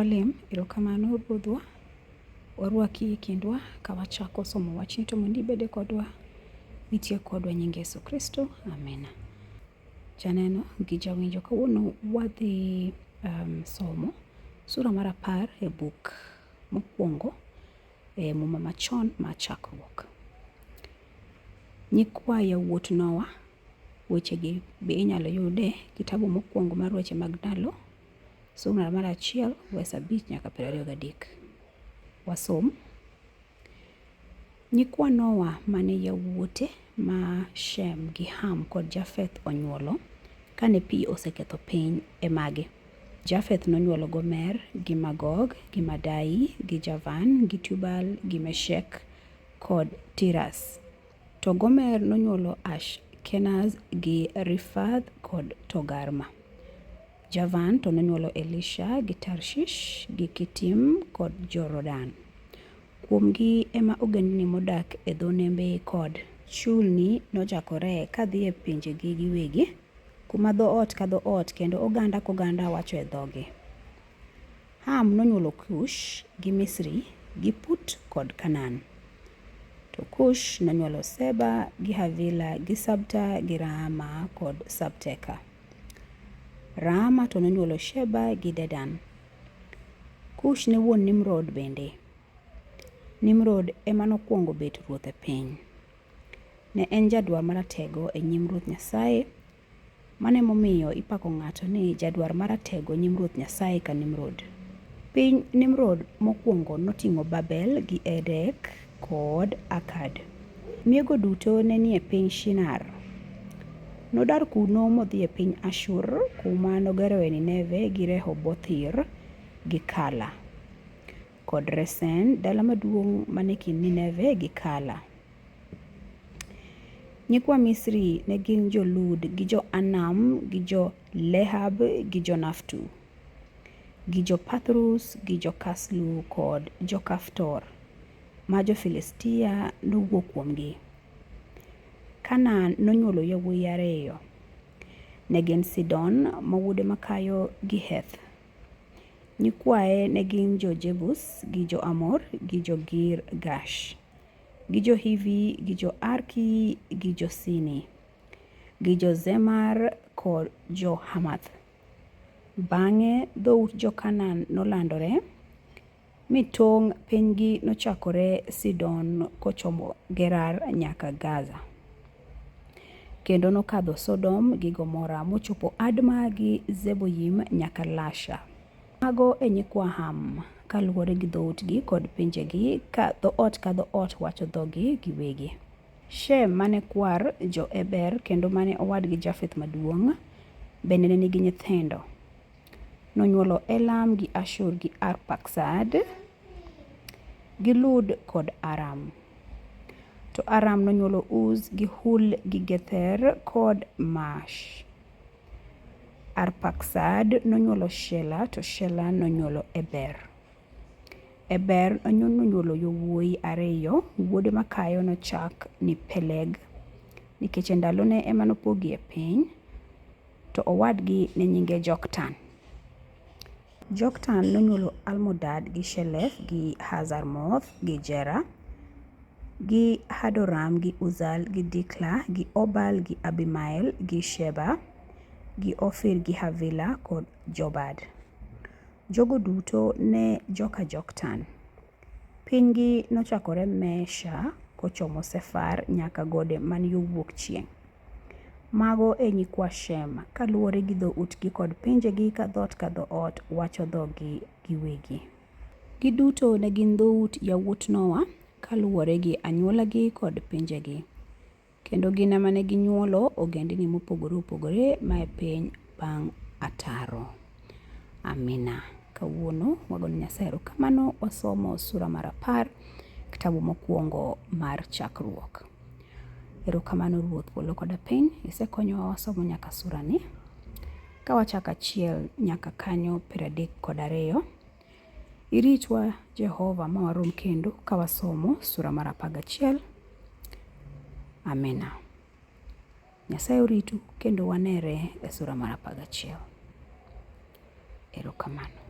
Kawalim, erokamano Ruodhwa, warwaki e kindwa ka wachako somo wachni to mondo ibede kodwa, nitie kodwa nying Yesu Kristo, amina. Janeno gi jawinjo, kawuono wadhi somo sura mar 10 e buk mokwongo e muma machon ma Chakruok. Nyikwa yawuot Nowa, wechegi be inyalo yude kitabu mokwongo mar weche mag ndalo, sura mar 1 verse 5 nyaka 23. Wasom. Nyikwa Nowa mane yawuote ma Shem gi Ham kod Jafeth onyuolo kane pi oseketho piny e magi. Jafeth nonyuolo Gomer gi Magog gi Madai gi Javan gi Tubal gi Meshek kod Tiras. To Gomer nonyuolo Ashkenaz gi Rifath kod Togarma. Javan to nonyuolo Elisha gi Tarshish gi Kitim kod Jorodan. Kuomgi ema ogendni modak e dho nembe kod chulni nochakore kadhi e pinjegi giwegi, kuma dhoot ka dhoot kendo oganda koganda wacho e dhogi. Ham nonyuolo Kush gi Misri gi Put kod Kanaan. To Kush nonyuolo Seba gi Havila gi Sabta gi Raama kod Sabteka. Raama to nonyuolo Sheba gi Dedan. Kush ne wuon Nimrod bende. Nimrod ema nokwongo bet ruoth e piny. Ne en jadwar maratego e nyim Ruoth Nyasaye, mane momiyo ipako ng'ato ni jadwar maratego nyim Ruoth Nyasaye ka Nimrod. Piny Nimrod mokwongo noting'o Babel gi Erek kod Akad. Miego duto ne nie piny Shinar. Nodar kuno modhi e piny Ashur, kuma nogeroe Nineve gi Rehobothir gi Kala kod Resen, dala maduong' mane kind Nineve gi Kala. Nyikwa Misri ne gin jo-Lud gi jo-Anam gi jo-Lehab gi jo-Naftu gi jo-Pathrus gi jo-Kaslu kod jo-Kaftor, ma jo-Filistia nowuok kuomgi. Kanaan nonyuolo yawuoyi 2. Ne gin Sidon ma wuode makayo gi Heth. Nyikwaye ne gin jo-Jebus gi jo-Amor gi jo-Gir Gash gi jo-Hivi gi jo-Arki gi jo-Sini gi jo-Zemar kod jo-Hamath. Bang'e dhout jo-Kanaan nolandore mi tong' pinygi nochakore Sidon kochomo Gerar nyaka Gaza, kendo nokadho Sodom gi Gomora mochopo Adma gi Zeboyim nyaka Lasha. Mago e nyikwa Ham kaluwore gi dhoutgi kod pinjegi, ka dhoot wacho dhogi giwegi. Shem mane kwar jo-Eber kendo mane owadgi Jafeth maduong', bende ne nigi nyithindo. Nonyuolo Elam gi Ashur gi Arpaksad gi Lud kod Aram. To Aram nonyuolo Uz gi Hul gi Gether kod Mash. Arpaksad nonyuolo Shela, to Shela nonyuolo Eber. Eber nonyuolo yawuoyi 2, wuode makayo nochak ni Peleg, nikech e ndalone ema nopogie piny, to owadgi ne nyinge Joktan. Joktan nonyuolo Almodad gi Shelef gi Hazarmoth gi Jera gi Hadoram gi Uzal gi Dikla gi Obal gi Abimael gi Sheba gi Ofir gi Havila kod Jobad. Jogo duto ne joka Joktan. Pinygi nochakore Mesha kochomo Sefar nyaka gode man yo wuok chieng'. Mago e nyikwa Shem kaluwore gi dhoutgi kod pinjegi, ka dhoot wacho dhogi giwegi. Giduto ne gin dhout yawuot Nowa kaluwore gi anyuolagi kod pinjegi, kendo gin ema ne ginyuolo ogendni mopogore opogore ma e piny bang' ataro. Amina. Kawuono wagoyo Nyasaye erokamano, wasomo sura mar 10 kitabu mokwongo mar Chakruok. Erokamano Ruoth polo koda piny, isekonyowa wasomo nyaka surani, ka wachako 1 nyaka kanyo 32. Iritwa Jehova ma warom kendo ka wasomo sura mar 11. Amina. Nyasaye oritu kendo wanere e sura mar 11. Erokamano.